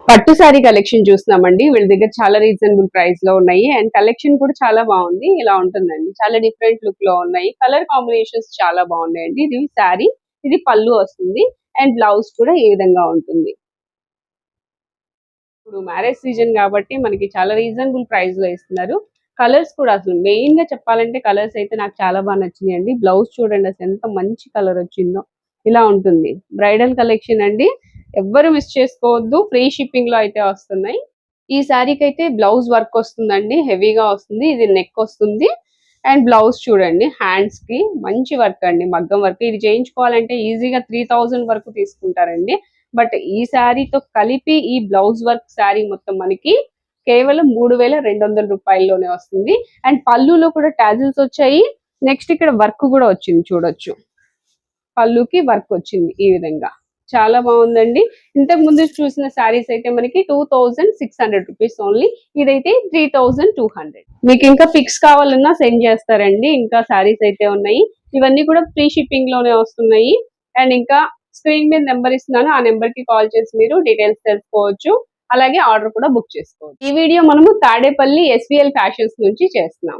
పట్టు sorry collection చూస్తున్నామండి. వీళ్ళ దగ్గర చాలా రీజనబుల్ ప్రైస్ లో ఉన్నాయి అండ్ కలెక్షన్ కూడా చాలా బాగుంది. ఇలా ఉంటుందండి, చాలా డిఫరెంట్ లుక్ లో ఉన్నాయి. కలర్ కాంబినేషన్స్ చాలా బాగున్నాయండి. ఇది సారీ, ఇది పళ్ళు వస్తుంది అండ్ బ్లౌజ్ కూడా ఈ విధంగా ఉంటుంది. ఇప్పుడు మ్యారేజ్ సీజన్ కాబట్టి మనకి చాలా రీజనబుల్ ప్రైస్ లో ఇస్తున్నారు. కలర్స్ కూడా అసలు మెయిన్ గా చెప్పాలంటే కలర్స్ అయితే నాకు చాలా బాగా నచ్చినాయండి. బ్లౌజ్ చూడండి అసలు ఎంత మంచి కలర్ వచ్చిందో. ఇలా ఉంటుంది బ్రైడల్ కలెక్షన్ అండి. ఎవ్వరు మిస్ చేసుకోవద్దు. ఫ్రీ షిప్పింగ్ లో అయితే వస్తున్నాయి. ఈ శారీకి అయితే బ్లౌజ్ వర్క్ వస్తుందండి, హెవీగా వస్తుంది. ఇది నెక్ వస్తుంది అండ్ బ్లౌజ్ చూడండి, హ్యాండ్స్ కి మంచి వర్క్ అండి, మగ్గం వర్క్. ఇది చేయించుకోవాలంటే ఈజీగా 3000 వరకు తీసుకుంటారండి. బట్ ఈ శారీతో కలిపి ఈ బ్లౌజ్ వర్క్ శారీ మొత్తం మనకి కేవలం 3200 రూపాయల్లోనే వస్తుంది. అండ్ పళ్ళులో కూడా టాజిల్స్ వచ్చాయి. నెక్స్ట్ ఇక్కడ వర్క్ కూడా వచ్చింది చూడొచ్చు. పళ్ళుకి వర్క్ వచ్చింది ఈ విధంగా, చాలా బాగుందండి. ఇంతకు ముందు చూసిన శారీస్ అయితే మనకి 2600 రూపీస్ ఓన్లీ, ఇదైతే 3200. మీకు ఇంకా పిక్స్ కావాలన్నా సెండ్ చేస్తారండి. ఇంకా శారీస్ అయితే ఉన్నాయి. ఇవన్నీ కూడా ఫ్రీ షిప్పింగ్ లోనే వస్తున్నాయి. అండ్ ఇంకా స్క్రీన్ మీద నెంబర్ ఇస్తున్నాను, ఆ నెంబర్ కి కాల్ చేసి మీరు డీటెయిల్స్ తెలుసుకోవచ్చు. అలాగే ఆర్డర్ కూడా బుక్ చేసుకోవచ్చు. ఈ వీడియో మనము తాడేపల్లి SVL ఫ్యాషన్స్ నుంచి చేస్తున్నాం.